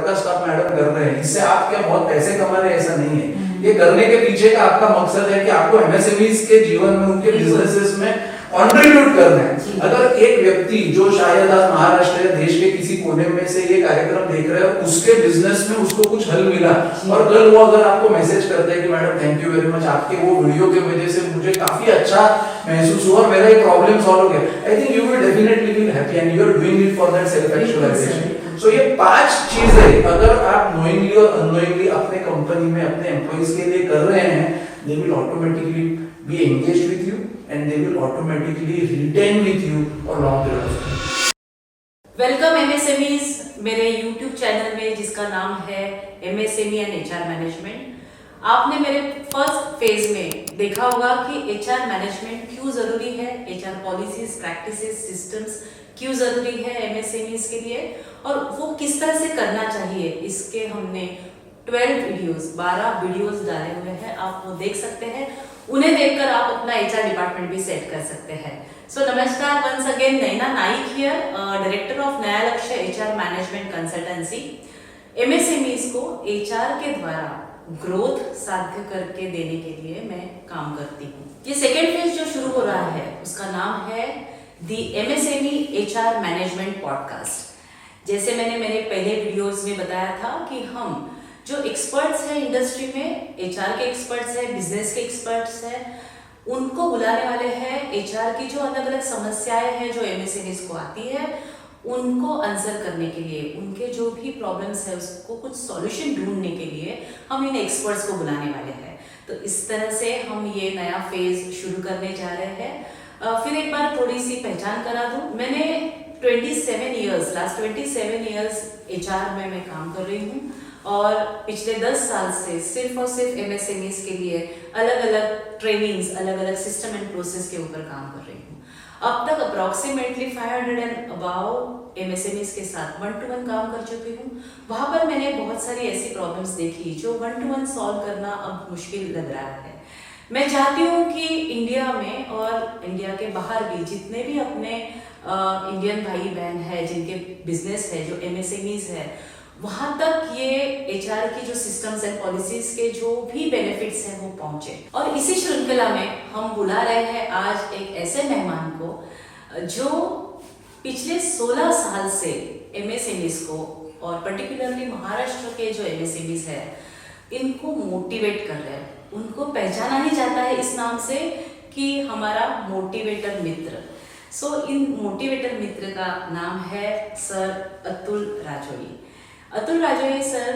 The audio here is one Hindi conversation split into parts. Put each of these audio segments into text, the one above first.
पॉडकास्ट आप मैडम कर रहे हैं, इससे आप क्या बहुत पैसे कमा रहे हैं, ऐसा नहीं है। ये करने के पीछे का आपका मकसद है कि आपको एमएसएमईज के जीवन में, उनके बिजनेसेस में कंट्रीब्यूट करना है। अगर एक व्यक्ति जो शायद आज महाराष्ट्र या देश के किसी कोने में से ये कार्यक्रम देख रहे हैं, उसके बिजनेस में उसको कुछ हल मिला और कल वो अगर आपको मैसेज करता है कि madam thank you very much, आपके वो वीडियो के वजह से मुझे काफी अच्छा महसूस हुआ और मेरा ये प्रॉब्लम सॉल्व हो गया, I think you will definitely feel happy and you are doing it for that self actualisation. So ये 5 चीजें अगर आप नोइंगली और अननोइंगली अपने कंपनी में अपने एम्प्लॉइज के लिए कर रहे हैं, they will automatically be engaged with you and they will automatically retain with you for long period of time. Welcome MSMEs मेरे YouTube चैनल में, जिसका नाम है MSME एंड HR मैनेजमेंट। आपने मेरे फर्स्ट फेज में देखा होगा कि HR मैनेजमेंट क्यों जरूरी है, HR पॉलिसीज, प्रैक्टिसेस, सिस्टम्स क्यों जरूरी है MSMEs के लिए और वो किस तरह से करना चाहिए। इसके हमने 12 वीडियोस डाले हुए हैं, आप वो देख सकते हैं। उन्हें देखकर आप अपना HR डिपार्टमेंट भी सेट कर सकते हैं। सो नमस्कार, once again Naina Naik here, director of Naya Lakshya HR management consultancy. MSMEs को HR के द्वारा ग्रोथ साध्य करके देने के लिए मैं काम करती हूँ। ये सेकेंड फेज जो शुरू हो रहा है उसका नाम है दी MSME HR मैनेजमेंट पॉडकास्ट। जैसे मैंने मेरे पहले वीडियोस में बताया था कि हम जो एक्सपर्ट्स हैं इंडस्ट्री में, HR के एक्सपर्ट्स हैं, बिजनेस के एक्सपर्ट्स हैं, उनको बुलाने वाले हैं। HR की जो अलग अलग समस्याएं हैं जो MSMEs को आती है, उनको आंसर करने के लिए, उनके जो भी प्रॉब्लम्स है उसको कुछ सॉल्यूशन ढूंढने के लिए हम इन एक्सपर्ट्स को बुलाने वाले हैं। तो इस तरह से हम ये नया फेज शुरू करने जा रहे हैं। फिर एक बार थोड़ी सी पहचान करा दूं, मैंने 27 इयर्स HR में मैं काम कर रही हूँ और पिछले 10 साल से सिर्फ और सिर्फ MSMEs के लिए अलग अलग ट्रेनिंग्स, अलग अलग सिस्टम एंड प्रोसेस के ऊपर काम कर रही हूँ। अब तक अप्रॉक्सीमेटली 500 एंड अबाउ MSMEs के साथ 1-to-1 काम कर चुकी हूँ। वहाँ पर मैंने बहुत सारी ऐसी प्रॉब्लम्स देखी जो 1-to-1 सॉल्व करना अब मुश्किल लग रहा है। मैं चाहती हूँ कि इंडिया में और इंडिया के बाहर भी जितने भी अपने इंडियन भाई बहन है जिनके बिजनेस है, जो MSMEs है, वहां तक ये HR की जो सिस्टम्स एंड पॉलिसीज के जो भी बेनिफिट्स हैं वो पहुंचे। और इसी श्रृंखला में हम बुला रहे हैं आज एक ऐसे मेहमान को जो पिछले 16 साल से MSMEs को और पर्टिकुलरली महाराष्ट्र के जो MSMEs है इनको मोटिवेट कर रहे हैं। उनको पहचाना ही जाता है इस नाम से कि हमारा मोटिवेटर मित्र। इन मोटिवेटर मित्र का नाम है सर अतुल राजोई। अतुल राजोई सर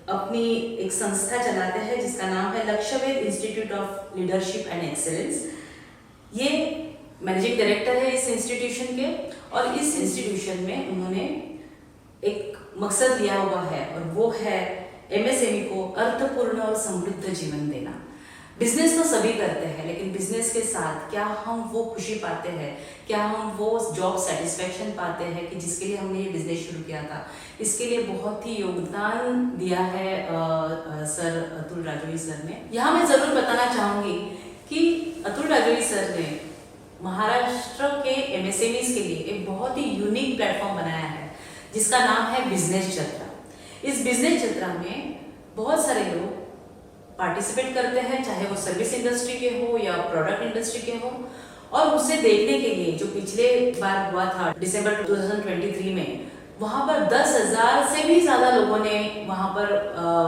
अपनी एक संस्था चलाते हैं जिसका नाम है Lakshyavedh institute of leadership and excellence. ये मैनेजिंग डायरेक्टर है इस इंस्टीट्यूशन के और इस इंस्टीट्यूशन में उन्होंने एक मकसद लिया हुआ है और वो है MSME को अर्थपूर्ण और समृद्ध जीवन देना। बिजनेस तो सभी करते हैं, लेकिन बिजनेस के साथ क्या हम वो खुशी पाते हैं, क्या हम वो जॉब सेटिस्फेक्शन पाते हैं कि जिसके लिए हमने ये बिजनेस शुरू किया था। इसके लिए बहुत ही योगदान दिया है सर अतुल राजोई सर ने। यहाँ मैं जरूर बताना चाहूँगी कि अतुल राजोई सर ने महाराष्ट्र के MSMEs के लिए एक बहुत ही यूनिक प्लेटफॉर्म बनाया है जिसका नाम है बिजनेस जत्रा। इस बिजनेस जत्रा में बहुत सारे लोग पार्टिसिपेट करते हैं, चाहे वो सर्विस इंडस्ट्री के हो या प्रोडक्ट इंडस्ट्री के हो, और उसे देखने के लिए जो पिछले बार हुआ था दिसंबर 2023 में, वहाँ पर 10,000 से भी ज़्यादा लोगों ने वहाँ पर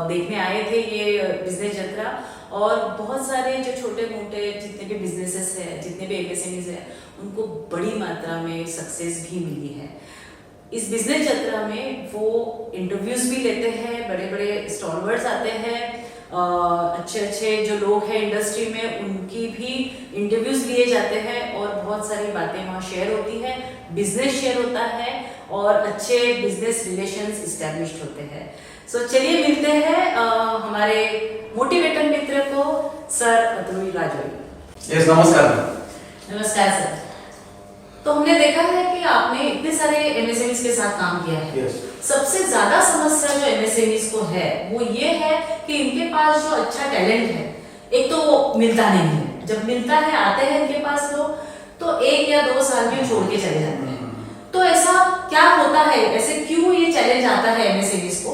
देखने आए थे ये बिजनेस जत्रा। और बहुत सारे जो छोटे मोटे जितने भी बिजनेसेस हैं, जितने भी MSMEs हैं, उनको बड़ी मात्रा में सक्सेस भी मिली है। इस बिजनेस जत्रा में वो इंटरव्यूज भी लेते हैं, बड़े बड़े स्टॉलवर्ड्स आते हैं, अच्छे जो लोग हैं इंडस्ट्री में उनकी भी इंटरव्यूज लिए जाते हैं और बहुत सारी बातें वहाँ शेयर होती है, बिजनेस शेयर होता है और अच्छे बिजनेस रिलेशंस इस्टेब्लिश्ड होते हैं। चलिए मिलते हैं हमारे मोटिवेटर मित्र को, सर अतुल राजोई। यस, नमस्कार। नमस्कार सर। तो हमने देखा है कि आपने इतने सारे MSMEs के साथ काम किया है। yes. सबसे ज्यादा समस्या जो MSMEs को है वो ये है कि इनके पास जो अच्छा टैलेंट है, एक तो वो मिलता नहीं है। जब मिलता है, आते हैं इनके पास लोग, तो 1 या 2 साल में छोड़ के चले जाते हैं। तो ऐसा क्या होता है, ऐसे क्यों ये चैलेंज आता है MSMEs को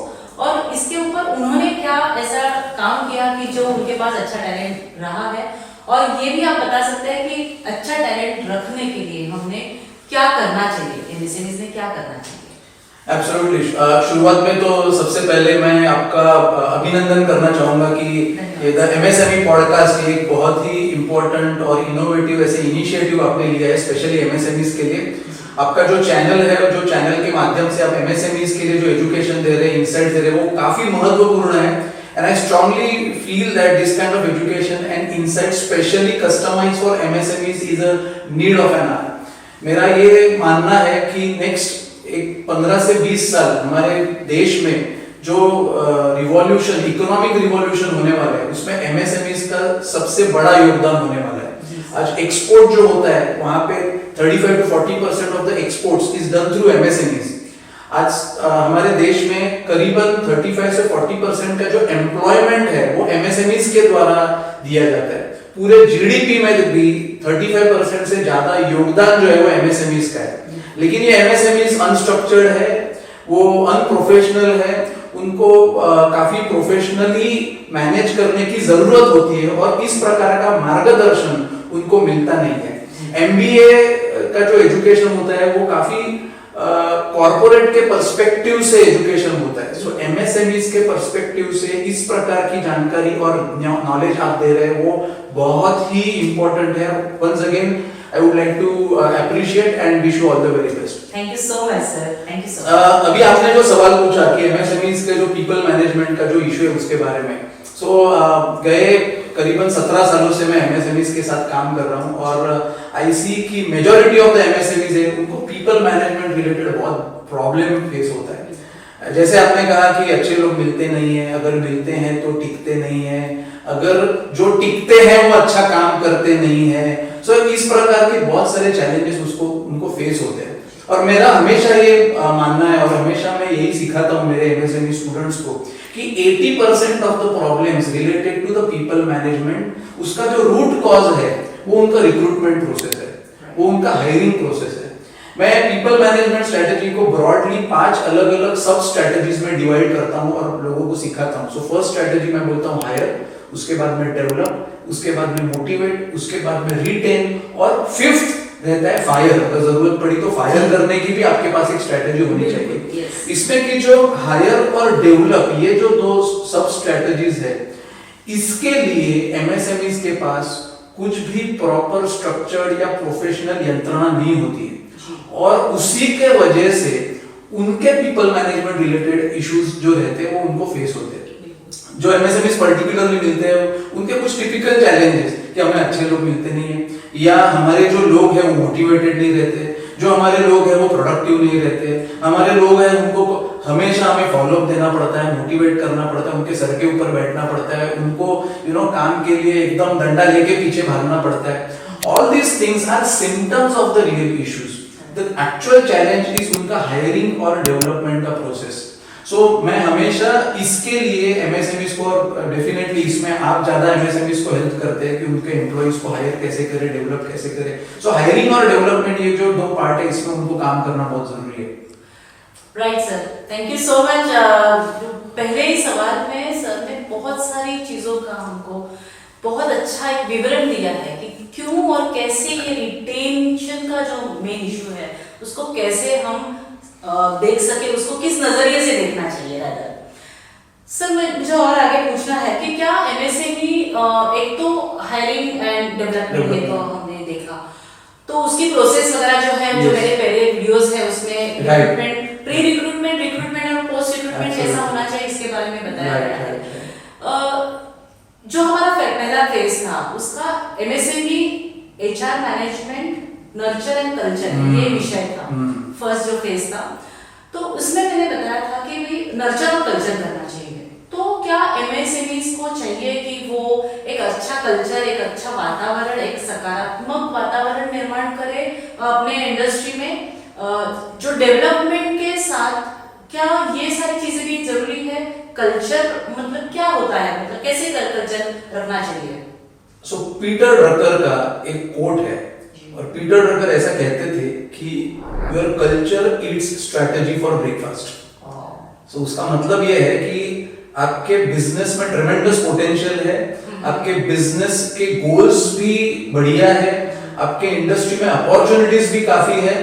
इसके ऊपर उन्होंने क्या ऐसा काम किया कि जो उनके पास अच्छा टैलेंट रहा है, और ये भी आप बता सकते हैं कि अच्छा टैलेंट रखने के लिए हमने क्या करना चाहिए, एमएसएमईज ने क्या करना चाहिए? एब्सोल्युटली। शुरुआत में तो सबसे पहले मैं आपका अभिनंदन करना चाहूंगा कि ये द एमएसएमई पॉडकास्ट एक बहुत ही इम्पोर्टेंट और इनोवेटिव ऐसे इनिशिएटिव आपने लिया है स्पेशली एमएसएमईज के लिए। आपका जो चैनल है, जो चैनल के माध्यम से आप एमएसएमईज के लिए जो एजुकेशन दे रहे हैं, इंसाइट दे रहे हैं, वो काफी महत्वपूर्ण है। And I strongly feel that this kind of education and insight specially customised for MSMEs is a need of an hour. मेरा ये मानना है कि नेक्स्ट एक 15 से 20 साल हमारे देश में जो रिवॉल्यूशन, इकोनॉमिक रिवॉल्यूशन होने वाला है, उसमें एमएसएमईज का सबसे बड़ा योगदान होने वाला है। आज एक्सपोर्ट जो होता है वहां पे 35 to 40% of the exports is done through MSMEs. आज हमारे देश में करीबन 35 से 40% का जो एम्प्लॉयमेंट है वो एमएसएमईज के द्वारा दिया जाता है। पूरे जीडीपी में भी 35% से ज्यादा योगदान जो है वो एमएसएमईज का है। लेकिन ये एमएसएमईज अनस्ट्रक्चर्ड है, वो अनप्रोफेशनल है, उनको काफी प्रोफेशनली मैनेज करने की जरूरत होती है और इस प्रकार का मार्गदर्शन उनको मिलता नहीं है। एमबीए का जो एजुकेशन होता है वो काफी कॉर्पोरेट के पर्सपेक्टिव से एजुकेशन होता है। सो एमएसएमईज के पर्सपेक्टिव से इस प्रकार की जानकारी और नॉलेज आप दे रहे हैं वो बहुत ही इंपॉर्टेंट है। Once again I would like to appreciate and wish you all the very best. Thank you so much, sir. Thank you so much. अभी आपने जो सवाल पूछा कि एमएसएमईज के जो पीपल मैनेजमेंट का जो इशू है उसके बारे में, गए करीबन 17 सालों से मैं एमएसएमईज के साथ काम कर रहा हूँ और आई सी की मेजॉरिटी ऑफ द एमएसएमईज है उनको पीपल मैनेजमेंट रिलेटेड बहुत प्रॉब्लम फेस होता है। जैसे आपने कहा कि अच्छे लोग मिलते नहीं है, अगर मिलते हैं तो टिकते नहीं है, अगर जो टिकते हैं वो अच्छा काम करते नहीं है। सो इस प्रकार के बहुत सारे चैलेंजेस उनको फेस होते हैं और मेरा हमेशा ये मानना है और हमेशा मैं यही सिखाता हूँ मेरे एमएसएमई स्टूडेंट्स को कि 80% of the problems related to the people management, उसका जो रूट कॉज है वो उनका रिक्रूटमेंट प्रोसेस है, वो उनका हायरिंग प्रोसेस है। मैं पीपल मैनेजमेंट स्ट्रेटेजी को ब्रॉडली 5 अलग अलग सब स्ट्रेटेजीज में डिवाइड करता हूँ और लोगों को सिखाता हूँ। सो फर्स्ट स्ट्रेटेजी मैं बोलता हूँ हायर, उसके बाद में डेवलप, उसके बाद में मोटिवेट, उसके बाद में रिटेन और फिफ्थ रहता है फायर। अगर जरूरत पड़ी तो फायर करने की भी आपके पास एक स्ट्रेटेजी होनी चाहिए। इसमें की जो हायर और डेवलप, ये जो दो सब स्ट्रेटेजीज है, इसके लिए एमएसएमईज के पास कुछ भी प्रॉपर स्ट्रक्चर्ड या प्रोफेशनल यंत्रणा नहीं होती है और उसी के वजह से उनके पीपल मैनेजमेंट रिलेटेड इश्यूज जो रहते हैं वो उनको फेस होते हैं। जो एमएसएमईज पर्टिकुलरली मिलते हैं उनके कुछ टिपिकल चैलेंजेस कि हमें अच्छे लोग मिलते नहीं है, या हमारे जो लोग हैं वो मोटिवेटेड नहीं रहते, जो हमारे लोग हैं वो प्रोडक्टिव नहीं रहते, हमारे लोग हैं उनको हमेशा हमें फॉलोअप देना पड़ता है, मोटिवेट करना पड़ता है, उनके सर के ऊपर बैठना पड़ता है, उनको काम के लिए एकदम डंडा लेके पीछे भागना पड़ता है। All these things are symptoms of the real issues. The actual challenge is उनका हायरिंग और डेवलपमेंट का प्रोसेस। सो मैं हमेशा इसके लिए एमएसएमईज को, डेफिनेटली इसमें आप ज्यादा एमएसएमईज को हेल्प करते हैं कि उनके एम्प्लॉइज को हायर कैसे करें, डेवलप कैसे करें। सो हायरिंग और डेवलपमेंट, ये जो दो पार्ट है, इसमें उनको काम करना बहुत जरूरी है। Right sir, thank you so much. पहले ही सवाल में सर ने बहुत सारी चीजों का हमको बहुत अच्छा एक विवरण दिया है कि क्यों और कैसे ये रिटेंशन का जो मेन इशू है उसको कैसे हम देख सके, उसको किस नजरिए से देखना चाहिए। रादर सर मुझे और आगे पूछना है कि क्या एमएसएमई एक तो हायरिंग एंड डेवलपमेंट तो हमने देखा, तो उसकी प्रोसेस वगैरह जो है, जो मेरे पहले वीडियोस है उसमें रिक्रूटमेंट, प्री रिक्रूटमेंट, रिक्रूटमेंट और पोस्ट रिक्रूटमेंट कैसा होना चाहिए इसके बारे में बताया गया है। जो हमारा पहला फेज था उसका MSME HR management nurture and culture ये विषय था, फर्स्ट जो फेज था। तो उसमें मैंने बताया था कि भाई नर्चर और कल्चर करना चाहिए। तो क्या एमएसएमईज को चाहिए कि वो एक अच्छा कल्चर, एक अच्छा वातावरण, एक सकारात्मक वातावरण निर्माण करे अपने इंडस्ट्री में, जो डेवलपमेंट के साथ क्या ये सारी चीजें भी जरूरी है? कल्चर मतलब क्या होता है, मतलब कैसे कल्चर रखना चाहिए? सो पीटर ड्रकर का एक कोट है और पीटर ड्रकर ऐसा कहते थे कि your culture eats strategy for breakfast. So उसका मतलब ये है कि आपके बिजनेस में ट्रेमेंडस पोटेंशियल है, आपके बिजनेस के गोल्स भी बढ़िया है, आपके इंडस्ट्री में अपॉर्चुनिटीज भी काफी है,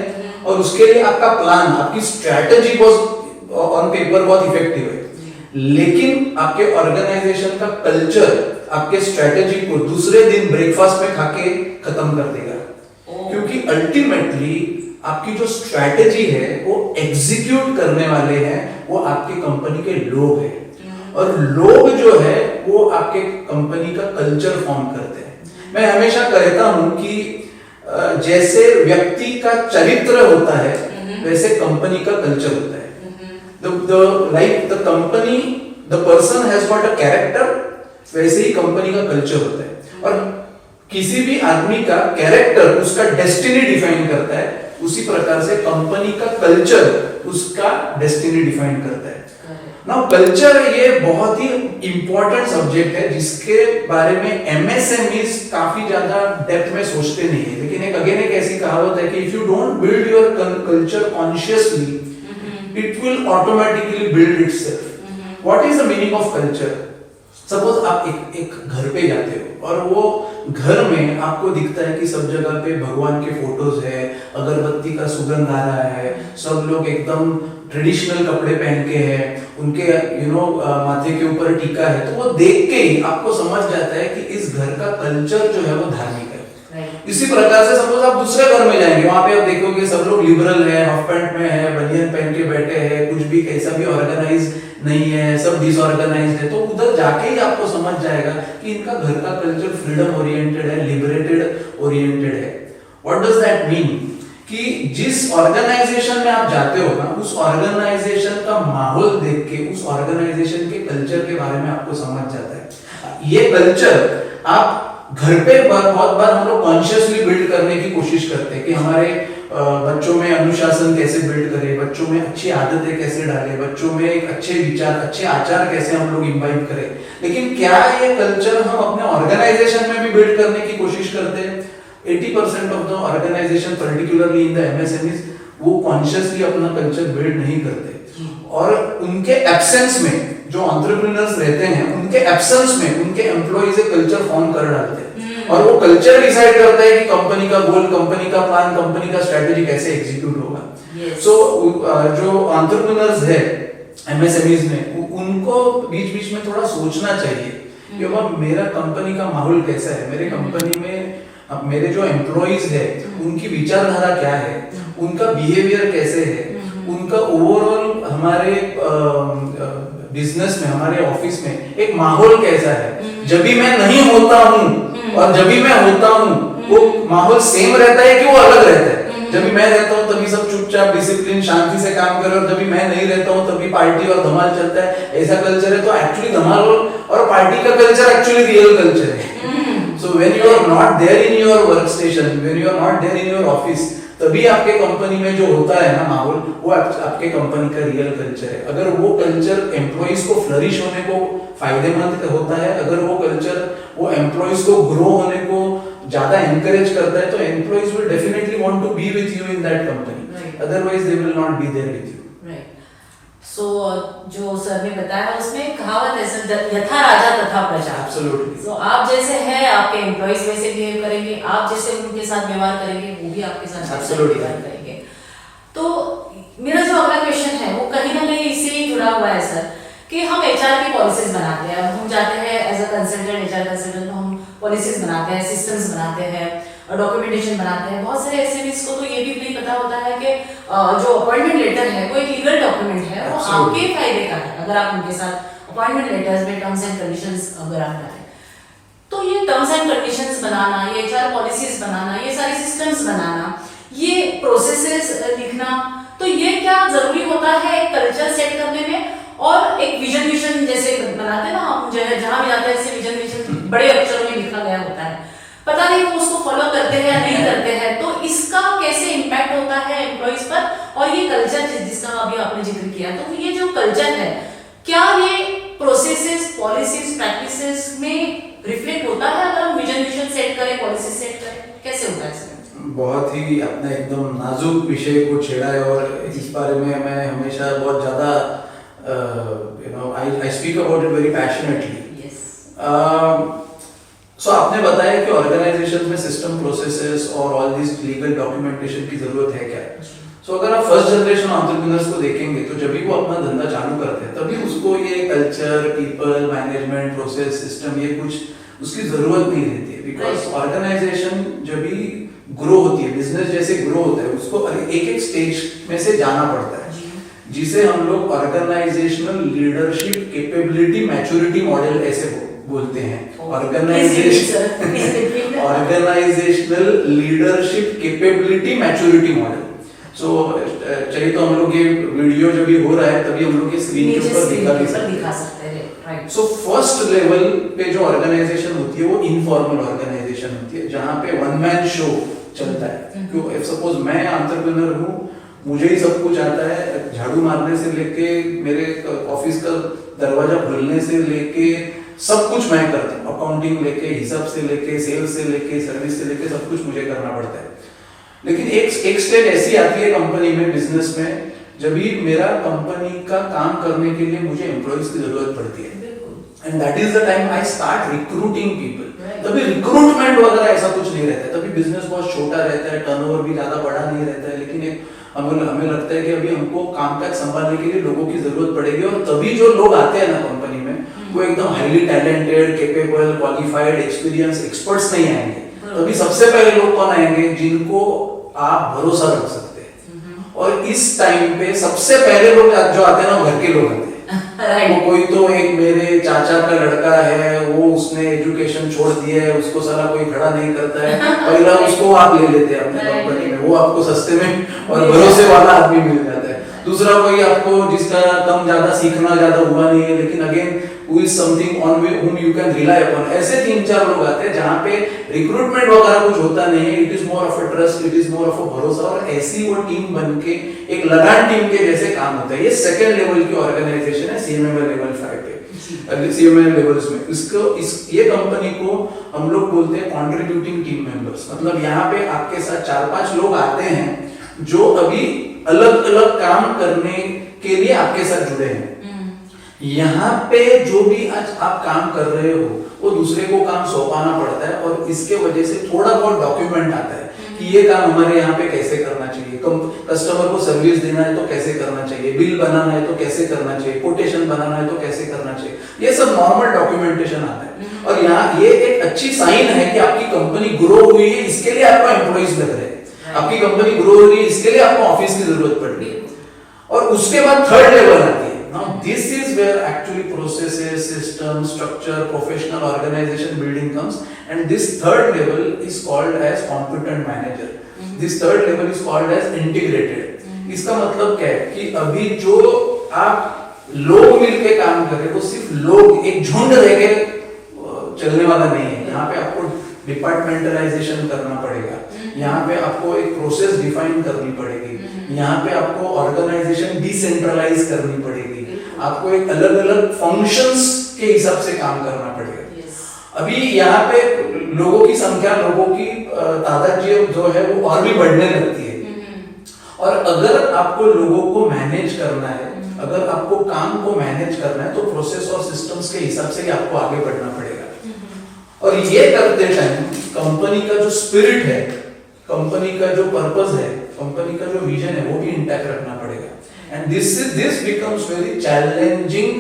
और उसके लिए आपका प्लान, आपकी स्ट्रैटेजी बहुत ऑन पेपर बहुत इफेक्टिव है, लेकिन आपके ऑर्गेनाइजेशन का कल्चर आपके स्ट्रैटेजी को दूसरे दिन ब्रेकफास्ट में खाके खत्म कर देगा। क्योंकि अल्टीमेटली आपकी जो स्ट्रैटेजी है वो एग्जीक्यूट करने वाले हैं वो आपके कंपनी के लोग हैं, और लोग जो है वो आपके कंपनी का कल्चर फॉर्म करते हैं। मैं हमेशा कहता हूं कि जैसे व्यक्ति का चरित्र होता है वैसे कंपनी का कल्चर होता है। Like the company, the person has got a character, वैसे ही कंपनी का कल्चर होता है, और किसी भी आदमी का कैरेक्टर उसका डेस्टिनी डिफाइन करता है, उसी प्रकार से कंपनी का कल्चर उसका डेस्टिनी डिफाइन करता है। नाउ कल्चर ये बहुत ही इंपॉर्टेंट सब्जेक्ट है जिसके बारे में एमएसएमईज काफी ज्यादा डेप्थ में सोचते नहीं है, लेकिन एक ऐसी कहावत है कि if you don't build your culture consciously it will automatically build itself. What is the meaning of culture? Suppose आप एक घर पे जाते हो और वो घर में आपको दिखता है कि सब जगह पे भगवान के फोटोज है, अगरबत्ती का सुगंध आ रहा है, सब लोग एकदम ट्रेडिशनल कपड़े पहन के हैं, उनके माथे के ऊपर टीका है, तो वो देख के ही आपको समझ जाता है कि इस घर का कल्चर जो है वो धार्मिक है। इसी प्रकार से सपोज आप दूसरे घर में जाएंगे, वहां पे आप देखोगे सब लोग लिबरल है, हाफ पैंट में है, बनियान पहन के बैठे हैं, कुछ भी कैसा भी ऑर्गेनाइज नहीं है, सब डिसऑर्गेनाइज्ड है, तो उधर जाके ही आपको समझ जाएगा कि इनका घर का कल्चर फ्रीडम ओरिएंटेड है, लिबरेटेड ओरिएंटेड है। What does that mean? कि जिस ऑर्गेनाइजेशन में आप जाते हो ना, उस ऑर्गेनाइजेशन का माहौल देख के उस ऑर्गेनाइजेशन के कल्चर के बारे में आपको समझ जाता है। ये कल्चर आप घर पे बहुत बार हम लोग कॉन्शियसली बिल्ड करने की कोशिश करते हैं कि हमारे बच्चों में अनुशासन कैसे बिल्ड करें, बच्चों में अच्छी आदतें कैसे डालें, बच्चों में एक अच्छे विचार, अच्छे आचार कैसे हम लोग इम्बाइब करें, लेकिन क्या ये कल्चर हम अपने ऑर्गेनाइजेशन में भी बिल्ड करने की कोशिश करते हैं? 80% of the organisation particularly in the MSMEs वो कॉन्शियसली अपना कल्चर बिल्ड नहीं करते, और उनके एब्सेंस में जो एंटरप्रेन्योर्स रहते हैं उनके एब्सेंस में उनके एम्प्लॉइज एक कल्चर फॉर्म कर डालते हैं, और वो कल्चर डिसाइड करता है कि कंपनी का गोल, कंपनी का प्लान, कंपनी का स्ट्रेटजी कैसे एग्जीक्यूट होगा। सो जो एंटरप्रेन्योर्स है एमएसएमईज में, उनको बीच बीच में थोड़ा सोचना चाहिए कि अब मेरा कंपनी का माहौल कैसा है, मेरे कंपनी में अब मेरे जो एम्प्लॉइज है उनकी विचारधारा क्या है, उनका बिहेवियर कैसे है, उनका ओवरऑल हमारे बिजनेस में, हमारे ऑफिस में एक माहौल कैसा है। जब भी मैं नहीं होता हूँ और जब भी मैं होता हूँ वो माहौल सेम रहता है कि वो अलग रहता है? जब भी मैं रहता हूँ तभी सब चुपचाप डिसिप्लिन शांति से काम करे, और जब भी मैं नहीं रहता हूँ तभी पार्टी और धमाल चलता है, ऐसा कल्चर है? तो एक्चुअली धमाल और पार्टी का कल्चर एक्चुअली रियल कल्चर है। So when you are not there in your workstation, when you are not there in your office, तभी आपके कंपनी में जो होता है ना माहौल, वो आपके कंपनी का रियल कल्चर है। अगर वो कल्चर एम्प्लॉइज को फ्लरिश होने को फायदेमंद होता है, अगर वो कल्चर वो एम्प्लॉइज को ग्रो होने को ज्यादा एनकरेज करता है, तो employees will definitely want to be with you in that company, otherwise they will not be there with you. So जो सर ने बताया उसमें कहावत है, यथा राजा तथा प्रजा। एब्सोल्युटली। सो आप जैसे हैं आपके एम्प्लॉइज वैसे बिहेव करेंगे, आप जैसे उनके साथ व्यवहार करेंगे वो भी आपके साथ व्यवहार करेंगे। तो मेरा जो अगला क्वेश्चन है वो कहीं ना कहीं इससे ही जुड़ा हुआ है सर, कि हम एचआर की पॉलिसीज बनाते हैं, हम जाते हैं as a consultant, HR consultant, हम पॉलिसीज बनाते हैं, सिस्टम्स बनाते हैं, डॉक्यूमेंटेशन बनाते हैं। बहुत सारे एसएमईज को तो ये भी नहीं पता होता है कि जो अपॉइंटमेंट लेटर है वो एक लीगल डॉक्यूमेंट है, वो आपके फायदे का है। अगर आप उनके साथ अपॉइंटमेंट लेटर्स में टर्म्स एंड कंडीशंस अगर आप डालें, तो ये टर्म्स एंड कंडीशंस बनाना, ये एचआर पॉलिसीज बनाना, ये सारे सिस्टम्स बनाना, ये प्रोसेसेस लिखना, तो ये क्या जरूरी होता है कल्चर सेट करने में? और एक विजन जैसे बनाते हैं ना हम, जहां भी जाते हैं ऐसे विजन बड़े अक्षरों में लिखा गया होता है, पता नहीं वो उसको फॉलो करते हैं या नहीं करते हैं, तो इसका कैसे इम्पैक्ट होता है एम्प्लॉइज पर? और ये कल्चर जिसका अभी आपने जिक्र किया, तो ये जो कल्चर है क्या ये प्रोसेसेस, पॉलिसीज, प्रैक्टिसेस में रिफ्लेक्ट होता है? अगर हम विजन सेट करें, पॉलिसी सेट करें, कैसे होता है सर? बहुत ही आपने एकदम नाजुक विषय को छेड़ा है, और इस बारे में मैं हमेशा बहुत ज्यादा I speak about it very passionately. Yes. सो आपने बताया कि ऑर्गेनाइजेशन में सिस्टम प्रोसेसेस और ऑल दिस लीगल डॉक्यूमेंटेशन की जरूरत है क्या? सो अगर आप फर्स्ट जनरेशन एंटरप्रेन्योर्स को देखेंगे तो जब भी वो अपना धंधा चालू करते हैं तभी उसको ये culture, people, management, process, system ये कुछ उसकी जरूरत नहीं रहती है, बिकॉज ऑर्गेनाइजेशन जब भी ग्रो होती है, बिजनेस जैसे ग्रो होता है, उसको एक एक स्टेज में से जाना पड़ता है, जिसे हम लोग organisational leadership capability maturity model ऐसे बोलते हैं। Organisational leadership capability maturity model. So चलिए तो हम लोग ये वीडियो जब भी हो रहा है तभी हम लोग ये स्क्रीन के ऊपर दिखा सकते हैं। सो फर्स्ट लेवल पे जो ऑर्गेनाइजेशन होती है वो इनफॉर्मल ऑर्गेनाइजेशन होती है, जहाँ पे वन मैन शो चलता है। क्यों सपोज मैं एंटरप्रेन्योर हूँ, मुझे ही सब कुछ आता है, झाड़ू मारने से लेके मेरे ऑफिस का दरवाजा खोलने से लेके सब कुछ मैं करता हूँ, अकाउंटिंग लेके, हिसाब से लेके, सेल्स से लेके, सर्विस से लेके सब कुछ मुझे करना पड़ता है। लेकिन एक स्टेज ऐसी आती है कंपनी में, बिजनेस में, जब भी मेरा कंपनी का काम करने के लिए मुझे एम्प्लॉइज की जरूरत पड़ती है, and that is the time I start recruiting people. तभी रिक्रूटमेंट वगैरह ऐसा कुछ नहीं रहता है, तभी बिजनेस बहुत छोटा रहता है, टर्नओवर भी ज्यादा बड़ा नहीं रहता है, लेकिन एक हमें लगता है कि अभी हमको कामकाज संभालने के लिए लोगों की जरूरत पड़ेगी, और तभी जो लोग आते हैं ना कंपनी में, वो एकदम highly talented, capable, qualified, experience, experts नहीं आएंगे। तभी सबसे पहले लोग कौन आएंगे? जिनको आप भरोसा रख सकते हैं। और इस टाइम पे सबसे पहले लोग जो आते हैं ना, घर के लोग आते हैं। वो कोई तो एक मेरे चाचा का लड़का है, वो उसने एजुकेशन छोड़ दिया है, उसको सारा कोई खड़ा नहीं करता है, पहला उसको आप ले लेते हैं अपनी कंपनी में, वो आपको सस्ते में और भरोसे वाला आदमी मिल जाता है। दूसरा कोई आपको जिसका कम ज्यादा सीखना ज्यादा हुआ नहीं है, लेकिन again who is something on whom you can rely upon। ऐसे 3-4 लोग आते हैं जहाँ पे रिक्रूटमेंट वगैरह कुछ होता नहीं है, it is more of a trust, it is more of a भरोसा, और ऐसी वो टीम बनके एक लगान टीम के जैसे काम होता है। ये सेकंड लेवल की ऑर्गेनाइजेशन है, सीएमएमएल लेवल 5 पे, सीएमएल लेवल्स में। ये कंपनी को हम लोग बोलते हैं कंट्रीब्यूटिंग टीम मेंबर्स। मतलब यहाँ पे आपके साथ 4-5 लोग आते हैं जो अभी अलग अलग काम करने के लिए आपके साथ जुड़े हैं। यहाँ पे जो भी आज आप काम कर रहे हो वो दूसरे को काम सौंपाना पड़ता है, और इसके वजह से थोड़ा बहुत डॉक्यूमेंट आता है कि ये काम हमारे यहाँ पे कैसे करना चाहिए, कस्टमर को सर्विस देना है तो कैसे करना चाहिए, बिल बनाना है तो कैसे करना चाहिए, कोटेशन बनाना है तो कैसे करना चाहिए, ये सब नॉर्मल डॉक्यूमेंटेशन आता है। और यहाँ ये एक अच्छी साइन है कि आपकी कंपनी ग्रो हुई है, इसके लिए आपको एम्प्लॉइज लग रहे हैं, आपकी कंपनी ग्रो हो रही है, इसके लिए आपको ऑफिस की जरूरत पड़ रही है। और उसके बाद थर्ड लेवल आती है। Now this is where actually processes, systems, structure, professional organization building comes, and this third level is called as competent manager. This third level is called as integrated. इसका मतलब क्या है कि अभी जो आप लोग मिलके काम कर रहे हो, सिर्फ लोग एक झुंड रह के चलने वाला नहीं है। यहाँ पे आपको डिपार्टमेंटलाइजेशन करना पड़ेगा, यहाँ पे आपको एक प्रोसेस डिफाइन करनी पड़ेगी, यहाँ पे आपको ऑर्गेनाइजेशन डिसेंट्रलाइज करनी पड़ेगी, आपको एक अलग अलग फंक्शंस के हिसाब से काम करना पड़ेगा। अभी यहाँ पे लोगों की संख्या, लोगों की तादाद जो है वो और भी बढ़ने लगती है, और अगर आपको लोगों को मैनेज करना है, अगर आपको काम को मैनेज करना है, तो प्रोसेस और सिस्टम्स के हिसाब से ही आपको आगे बढ़ना पड़ेगा। और ये करते टाइम कंपनी का जो स्पिरिट है, कंपनी का जो पर्पस है, कंपनी का जो विजन है, वो भी इंटैक्ट रखना पड़ेगा। And this becomes very challenging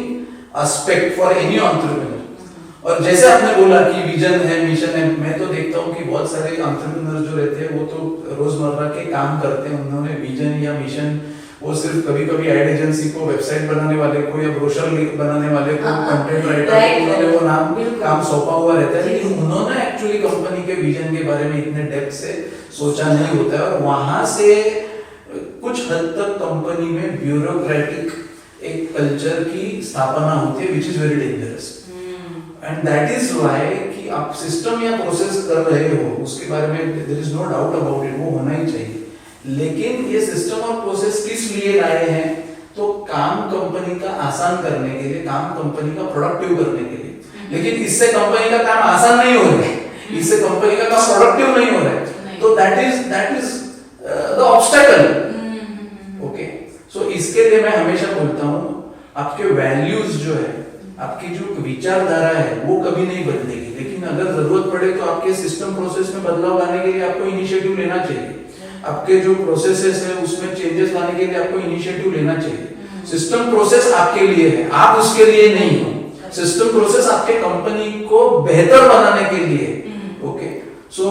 aspect for any entrepreneur. और जैसे आपने बोला कि विजन है, मिशन है, मैं तो देखता हूँ कि बहुत सारे एंटरप्रेन्योर जो रहते हैं वो तो रोजमर्रा के काम करते हैं, उन्होंने विजन या मिशन, वो सिर्फ कभी कभी एड एजेंसी को, वेबसाइट बनाने वाले को या ब्रोशर बनाने वाले को, कंटेंट राइटर को, उन्होंने वो नाम काम सौंपा हुआ रहता है, लेकिन उन्होंने एक्चुअली कंपनी के विजन के बारे में इतने डेप्थ से सोचा नहीं होता है, और वहां से कुछ हद तक कंपनी में ब्यूरोक्रेटिक एक कल्चर की स्थापना होती है, which is very dangerous. And that is why कि आप सिस्टम या प्रोसेस कर रहे हो, उसके बारे में there is no doubt about it, वो होना ही चाहिए, लेकिन ये सिस्टम और प्रोसेस किस लिए लाए हैं? तो काम कंपनी का आसान करने के लिए, काम कंपनी का प्रोडक्टिव करने के लिए। लेकिन इससे कंपनी का काम आसान नहीं हो रहा है, इससे कंपनी का काम प्रोडक्टिव नहीं हो रहा है, तो that is the obstacle. Okay, so इसके लिए मैं हमेशा बोलता हूँ, आपके वैल्यूज जो है, आपकी जो विचारधारा है वो कभी नहीं बदलेगी, लेकिन अगर जरूरत पड़े तो आपके सिस्टम प्रोसेस में बदलाव लाने के लिए आपको इनिशिएटिव लेना चाहिए। आपके जो प्रोसेसेस है उसमें चेंजेस लाने के लिए आपको इनिशिएटिव लेना चाहिए। सिस्टम प्रोसेस आपके लिए है, आप उसके लिए नहीं हो। सिस्टम प्रोसेस आपके कंपनी को बेहतर बनाने के लिए। Okay, so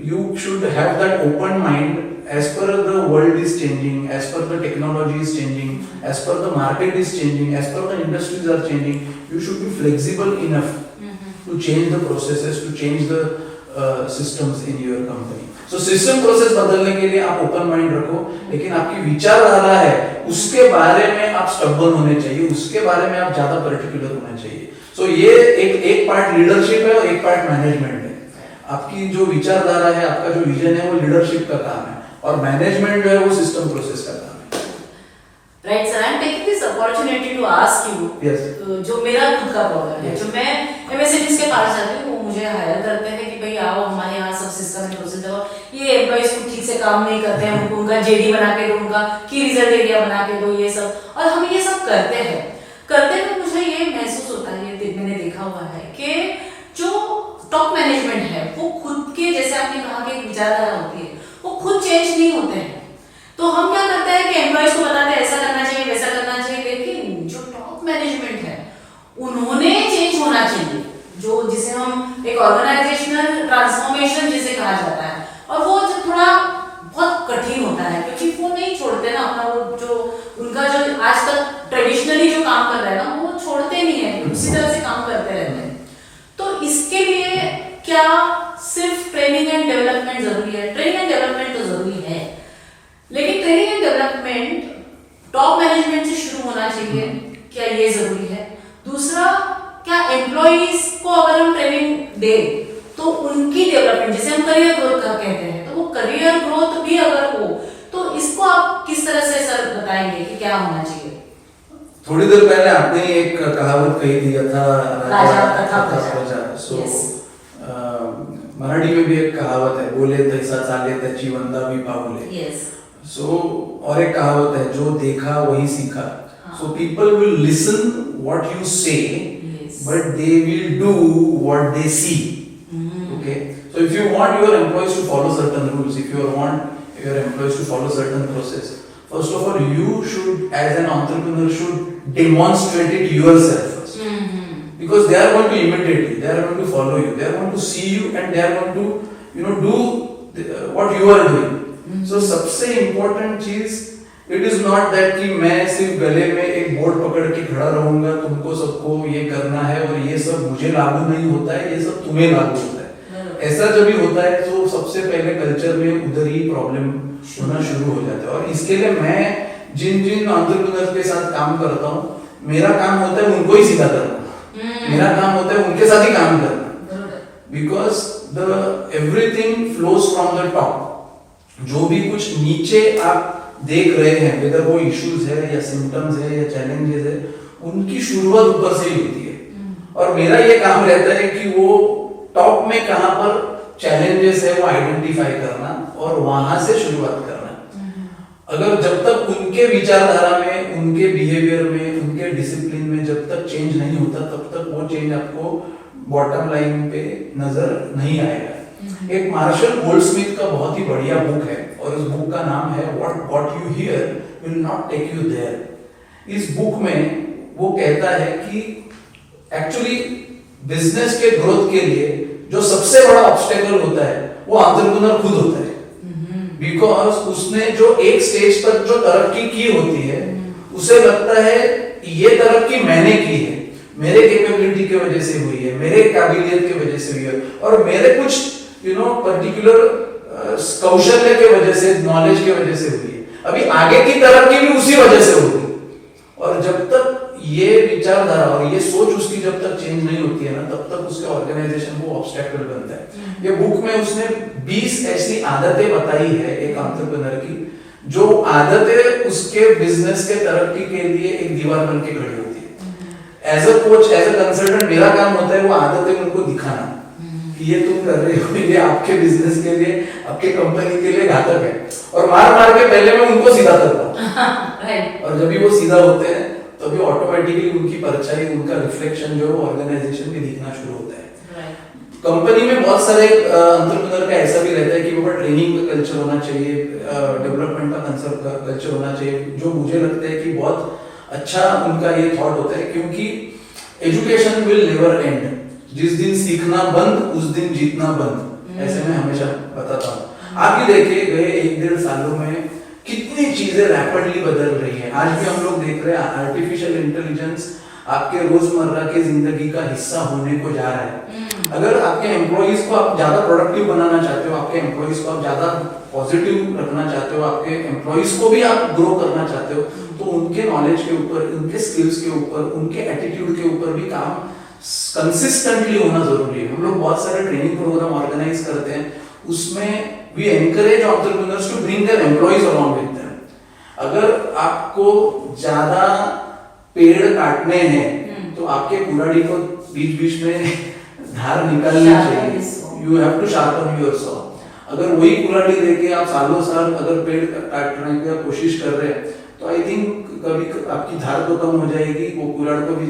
you should have that open mind as per the world is changing, as per the technology is changing, as per the market is changing, as per the industries are changing. You should be flexible enough to change the processes, to change the systems in your company. So system process बदलने के लिए आप open mind रखो, लेकिन आपकी विचारधारा है उसके बारे में आप stubborn होने चाहिए, उसके बारे में आप ज्यादा particular होना चाहिए. So ये एक part leadership है और एक part management है. आपकी जो विचारधारा है, आपका जो विजन है वो लीडरशिप का काम है, और मैनेजमेंट जो है वो सिस्टम प्रोसेस का काम है। Right sir, I am taking this opportunity to ask you, जो मेरा खुद का प्रॉब्लम है, जो मैं एमएसएमईज के पास जाती हूँ, वो मुझे हायर करते हैं कि भाई आओ हमारे यहाँ सब सिस्टम एंड प्रोसेस है, ये एम्प्लॉइज को ठीक से काम नहीं करते हैं, उनको उनका जेडी बना के दो, उनका की रिजल्ट एरिया बना के दो, ये सब, और हम ये सब करते हैं। करते हुए मुझे ये महसूस होता है, ये मैंने देखा हुआ है कि जो टॉप मैनेजमेंट है वो खुद के, जैसे आपने कहा कि विचारधारा होती है, वो खुद चेंज नहीं होते हैं। तो हम क्या करते हैं कि एम्प्लॉइज को बताते हैं ऐसा करना चाहिए, वैसा करना चाहिए, लेकिन जो टॉप मैनेजमेंट है उन्होंने चेंज होना चाहिए, जो जिसे हम एक ऑर्गेनाइजेशनल ट्रांसफॉर्मेशन जिसे कहा जाता है, और वो जो थोड़ा बहुत कठिन होता है, क्योंकि वो नहीं छोड़ते ना अपना, वो जो उनका जो आज तक ट्रेडिशनली जो काम कर रहे हैं ना, वो छोड़ते नहीं है, उसी तरह से काम करते रहते हैं। तो इसके लिए क्या सिर्फ ट्रेनिंग एंड डेवलपमेंट जरूरी है? ट्रेनिंग एंड डेवलपमेंट तो जरूरी है, लेकिन training and development top management से शुरू होना चाहिए, क्या ये जरूरी है? दूसरा, क्या एम्प्लॉइज को अगर हम ट्रेनिंग दे तो उनकी डेवलपमेंट, जिसे हम करियर ग्रोथ का कहते हैं, तो वो करियर ग्रोथ भी अगर हो तो इसको आप किस तरह से सर बताएंगे कि क्या होना चाहिए? थोड़ी देर पहले आपने एक कहावत कही थी, यथा राजा तथा प्रजा। सो मराठी में भी एक कहावत है, बोले तैसा चाले त्याची वंदावी पाऊले। सो और एक कहावत है, जो देखा वही सीखा। So people will listen what you say, but they will do what they see. Okay, so if you want your employees to follow certain rules, if you want your employees to follow certain process, first of all you should, as an entrepreneur, should demonstrate it yourself first. Because they are going to imitate you, they are going to follow you, they are going to see you, and they are going to do what you are doing. So सबसे important चीज, it is not that कि मैं सिर्फ गले में एक बोर्ड पकड़ के खड़ा रहूंगा, तुमको सबको ये करना है और ये सब मुझे लागू नहीं होता है, ये सब तुम्हें लागू होता है। ऐसा जब भी होता है तो सबसे पहले कल्चर में उधर ही प्रॉब्लम होना शुरू हो जाता है। और इसके लिए मैं जिन जिन एंटरप्रेन्योर्स के साथ काम करता हूँ, मेरा काम होता है उनको ही सीधा करना, मेरा काम होता है उनके साथ ही काम करना, because the everything flows from the top. जो भी कुछ नीचे आप देख रहे हैं, वेदर वो इश्यूज है या सिम्टम्स है या चैलेंजेस है, उनकी शुरुआत ऊपर से ही होती है। और मेरा ये काम रहता है कि वो टॉप में कहां पर चैलेंजेस है वो आइडेंटिफाई करना और वहां से शुरुआत करना। अगर जब तक उनके विचारधारा में, उनके बिहेवियर में, उनके डिसिप्लिन में जब तक चेंज नहीं होता, तब तक वो चेंज आपको बॉटम लाइन पे नजर नहीं आएगा। एक मार्शल गोल्डस्मिथ का बहुत ही बढ़िया बुक है, और इस बुक का नाम है what you hear will not take you there. इस बुक में वो कहता है कि एक्चुअली बिजनेस के ग्रोथ के लिए जो सबसे बड़ा ऑब्स्टेकल होता है वो एंटरप्रेन्योर खुद होता है। बिकॉज उसने जो एक स्टेज तक जो तरक्की की होती है, उसे लगता है ये तरक्की मैंने की है, मेरे कैपेबिलिटी की वजह से हुई है, मेरे काबिलियत की वजह से हुई है, और मेरे कुछ पर्टिकुलर कौशल्य के वजह से, नॉलेज की वजह से हुई है। अभी आगे की तरक्की भी उसी वजह से होगी। और जब तक ये विचारधारा और ये सोच उसकी जब तक चेंज नहीं होती है ना, तब तक उसके ऑर्गेनाइजेशन वो ऑब्स्टेकल बनता है। ये बुक में उसने 20 ऐसी आदतें बताई है एक एंटरप्रेन्योर की, जो आदतें उसके बिजनेस के तरक्की के लिए एक दीवार बन के खड़ी होती है। As a coach, as a consultant, मेरा काम होता है वो आदतें उनको दिखाना कि ये तुम कर रहे हो, ये आपके बिजनेस के लिए, आपके कंपनी के लिए घातक है, और मार मार के पहले मैं उनको सीधा करता हूँ। और जब भी वो सीधा होते हैं तो अभी ऑटोमेटिकली उनकी परछाई, उनका रिफ्लेक्शन जो है ऑर्गेनाइजेशन में दिखना शुरू होता है। कंपनी में बहुत सारे एंटरप्रेन्योर का ऐसा भी रहता है कि वो ट्रेनिंग का कल्चर होना चाहिए, डेवलपमेंट का कंसेप्ट कल्चर होना चाहिए, जो मुझे लगता है कि बहुत अच्छा उनका ये थॉट होता है, क्योंकि एजुकेशन विल नेवर एंड। जिस दिन सीखना बंद उस दिन जीतना बंद, ऐसे मैं हमेशा बताता हूँ। आप ये देखिए गए 1-1.5 सालों में कितनी चीजें रैपिडली बदल रही है। आज भी हम लोग देख रहे हैं आर्टिफिशियल इंटेलिजेंस आपके रोजमर्रा की जिंदगी का हिस्सा होने को जा रहा है। अगर आपके एम्प्लॉइज को आप ज्यादा प्रोडक्टिव बनाना चाहते हो, आपके एम्प्लॉइज को आप ज्यादा पॉजिटिव रखना चाहते हो, आपके एम्प्लॉइज को भी आप ग्रो करना चाहते हो, तो उनके नॉलेज के ऊपर, उनके स्किल्स के ऊपर, उनके एटीट्यूड के ऊपर भी काम कंसिस्टेंटली होना जरूरी है। हम लोग बहुत सारे ट्रेनिंग प्रोग्राम ऑर्गेनाइज करते हैं, उसमें we encourage entrepreneurs to bring their employees along with them. अगर आपको ज्यादा पेड़ काटने हैं तो आपके कुराड़ी को बीच बीच में धार निकालनी चाहिए। You have to sharpen your saw. अगर वही कुराड़ी लेके आप सालों साल अगर पेड़ काटने की कोशिश कर रहे हैं, तो आई थिंक कभी आपकी धार तो कम हो जाएगी, वो कुराड़ को भी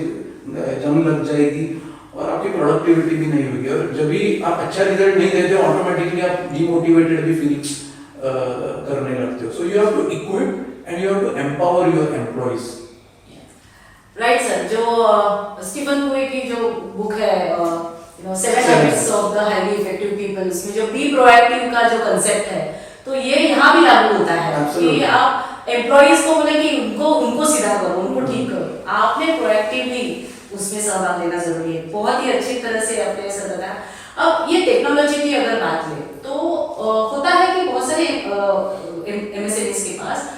जंग लग जाएगी और आपकी प्रोडक्टिविटी भी नहीं होगी। और जब भी आप अच्छा रिजल्ट नहीं देते हो, ऑटोमेटिकली आप डिमोटिवेटेड भी फील करने लगते हो। So you have to equip and you have to empower your employees. Right sir, जो स्टीफन कोवे की जो बुक है 7 habits of the highly effective people, उसमें जो बी प्रोएक्टिव का जो कांसेप्ट है, तो ये यहाँ भी लागू होता है कि आप एम्प्लॉइज को बोले कि उनको सीधा करो, उनको ठीक करो, आपने प्रोएक्टिवली उसमें सहभाग लेना जरूरी है। बहुत ही अच्छी तरह से आपने ऐसा बताया। अब ये टेक्नोलॉजी की अगर बात ले तो होता है कि बहुत सारे एमएसएमईज के पास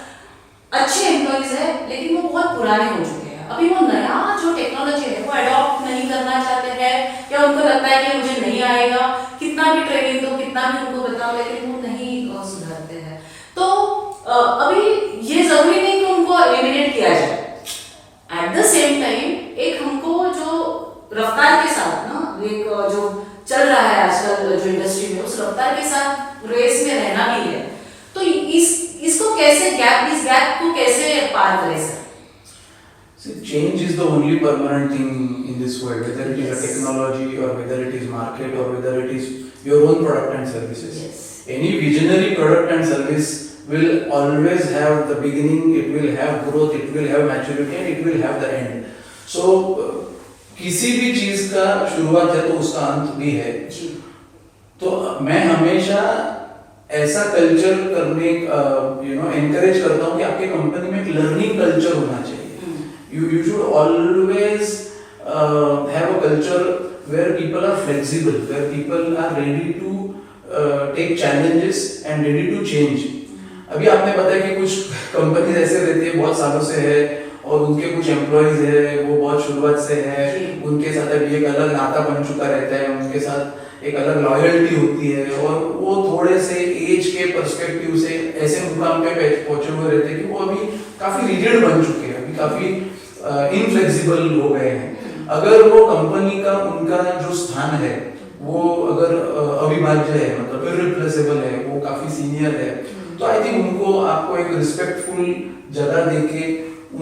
अच्छे एम्प्लॉइज है, लेकिन वो बहुत पुराने हो चुके हैं। अभी वो नया जो टेक्नोलॉजी है वो अडॉप्ट नहीं करना चाहते हैं, या उनको लगता है कि मुझे नहीं आएगा, कितना भी ट्रेनिंग दो, कितना भी उनको बताओ, लेकिन वो नहीं सुधरते हैं। तो अभी ये जरूरी नहीं कि उनको एलिमिनेट किया जाए। एट द सेम टाइम एक हमको जो रफ्तार के साथ ना, एक जो चल रहा है आजकल जो इंडस्ट्री में, उस रफ्तार के साथ रेस में रहना भी है। तो इसको कैसे इस गैप को कैसे पार करें sir? Change is the only permanent thing in this world, whether it is a technology or whether it is market or whether it is your own product and services. Yes. Any visionary product and service will always have the beginning, it will have growth, it will have maturity and it will have the end. So किसी भी चीज का शुरुआत है तो उसका अंत भी है। तो मैं हमेशा ऐसा कल्चर करने एनकरेज करता हूँ कि आपके कंपनी में एक लर्निंग कल्चर होना चाहिए। You should always have a culture where people are flexible, where people are ready to take challenges and ready to change. अभी आपने बताया कि कुछ कंपनीज ऐसे रहती है बहुत सालों से है और उनके कुछ एम्प्लॉइज है वो बहुत शुरुआत से है, उनके साथ अभी एक अलग नाता बन चुका रहता है, उनके साथ एक अलग लॉयल्टी होती है और वो थोड़े से एज के पर्सपेक्टिव से ऐसे मुकाम पे पहुंचे हुए रहते हैं कि वो अभी काफी रिजिड बन चुके हैं, अभी काफी इनफ्लेक्सिबल हो गए हैं। अगर वो कंपनी का उनका जो स्थान है वो अगर अविभाज्य है, मतलब इररिप्लेसेबल है, वो काफी सीनियर है, तो आई थिंक उनको आपको एक रिस्पेक्टफुल जगह देके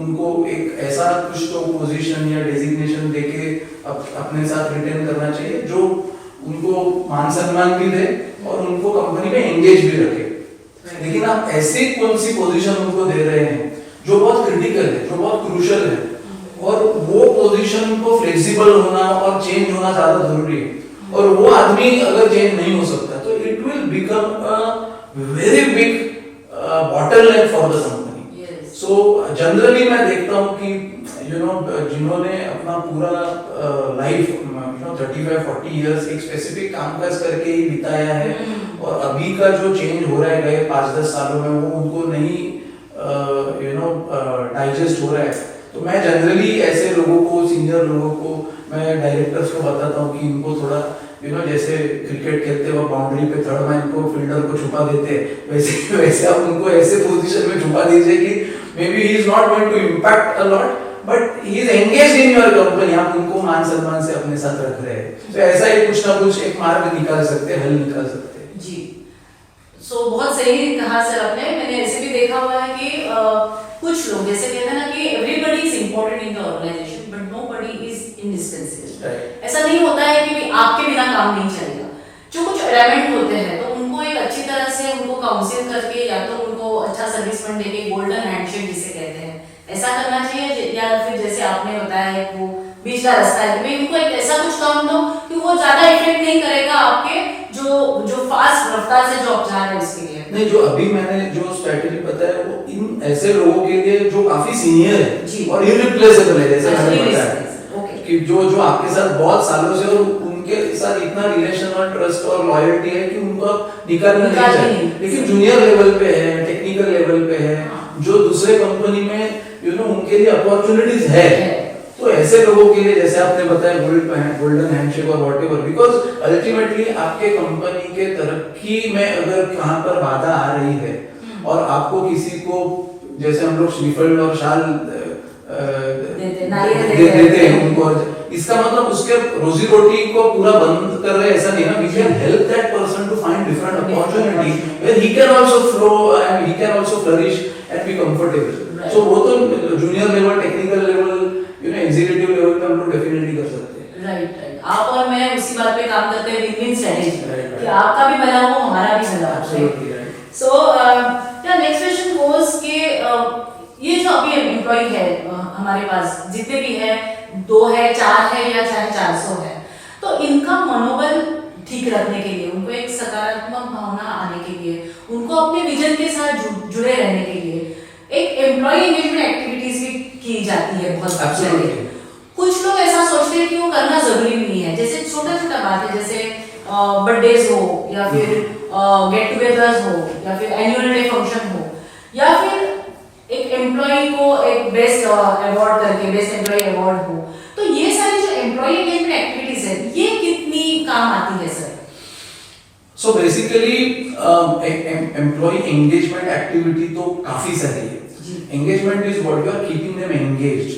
उनको एक ऐसा कुछ तो पोजीशन या डेजिग्नेशन देके अपने साथ रिटेन करना चाहिए जो उनको मान सम्मान भी दे और उनको कंपनी में एंगेज भी रखे। लेकिन आप ऐसी कौन सी पोजीशन उनको दे रहे हैं जो बहुत क्रिटिकल है, जो बहुत क्रूशियल है, और वो पोजीशन को फ्लेक्सिबल होना और चेंज होना ज्यादा जरूरी है। और वो आदमी अगर चेंज नहीं हो सकता तो it will become a very big bottleneck for the company. So generally मैं देखता हूँ कि जिन्होंने अपना पूरा लाइफ 35-40 इयर्स एक स्पेसिफिक कामकाज करके ही बिताया है और अभी का जो चेंज हो रहा है गए 5-10 सालों में वो उनको नहीं डाइजेस्ट हो रहा है, तो मैं जनरली ऐसे लोगों को, सीनियर लोगों को, मैं डायरेक्टर्स को बताता हूँ कि इनको थोड़ा जैसे क्रिकेट खेलते हुए बाउंड्री पे थर्ड मैन को, फील्डर को छुपा देते वैसे आप उनको ऐसे पोजीशन में छुपा दीजिए कि maybe he is not going to impact a lot but he is engaged in your company. आप उनको मान सम्मान से अपने साथ रख रहे हैं, तो ऐसा ही कुछ ना कुछ एक मार्ग निकाल सकते हैं, हल निकाल सकते हैं। जी, सो बहुत सही कहा सर आपने। मैंने ऐसे भी देखा हुआ है कि कुछ लोग जैसे कहते हैं ना कि everybody is important in the organisation but nobody is indispensable. ऐसा नहीं होता है कि आपके बिना काम नहीं चलेगा। जो कुछ अरेंजमेंट होते हैं तो उनको एक अच्छी तरह से उनको काउंसिल करके या तो उनको अच्छा सर्विस फंड देके गोल्डन हैंडशेक जिसे कहते हैं ऐसा करना चाहिए, या फिर जैसे आपने बताया है वो बीच का रास्ता है कि उनको एक ऐसा कुछ काम दो कि वो ज्यादा इफेक्ट नहीं करेगा आपके जो फास्ट रफ्तार से जो आप जा रहे हैं उसके लिए। नहीं, जो अभी मैंने जो स्ट्रेटजी बताया वो इन ऐसे लोगों के लिए जो काफी सीनियर है और इररिप्लेसेबल है, जैसे मैंने बताया कि जो आपके साथ बहुत सालों से और उनके साथ इतना रिलेशन और ट्रस्ट और लॉयल्टी है कि उनको निकालना नहीं चाहिए। लेकिन जूनियर लेवल पे है, टेक्निकल लेवल पे है, जो दूसरे कंपनी में उनके लिए अपॉर्चुनिटीज है, तो ऐसे लोगों के लिए जैसे आपने बताया गोल्डन हैंडशेक और व्हाटएवर, बिकॉज अल्टीमेटली आपके कंपनी के तरक्की में अगर कहां पर बाधा आ रही है और आपको किसी को जैसे हम लोग श्रीफल और शाल देते हैं उनको, इसका मतलब उसके रोजी रोटी को पूरा बंद कर रहे हैं ऐसा नहीं ना। We can help that person to find different opportunity where he can also flow and he can also flourish and be comfortable. So वो तो junior level, technical level, executive level पे हम लोग डेफिनेटली कर सकते हैं। राइट। आप और मैं उसी बात पे काम करते हैं, विन-विन स्ट्रेटजी कि आपका भी भला हो हमारा भी भला हो। सो नेक्स्ट क्वेश्चन गोस कि ये जो अभी एम्प्लॉय है हमारे पास जितने भी है, 2 है, 4 है या चाहे 400 है, तो इनका मनोबल ठीक रखने के लिए, उनको एक सकारात्मक भावना आने के लिए, उनको अपने विजन के साथ जुड़े रहने के लिए एक एम्प्लॉय एंगेजमेंट एक्टिविटीज भी की जाती है बहुत जगह। कुछ लोग ऐसा सोचते हैं कि वो करना जरूरी नहीं है, जैसे छोटा छोटा बात है, जैसे बर्थडेज हो या फिर गेट टुगेदर्स हो या फिर एनुअल डे फंक्शन हो, या फिर एक एम्प्लॉय को एक बेस्ट अवार्ड करके बेस्ट एम्प्लॉय अवार्ड हो, तो ये सारी जो एम्प्लॉय एंगेजमेंट एक्टिविटीज है ये कितनी काम आती है sir? So basically employee engagement activity तो काफी सारी है। Engagement is what you are keeping them engaged.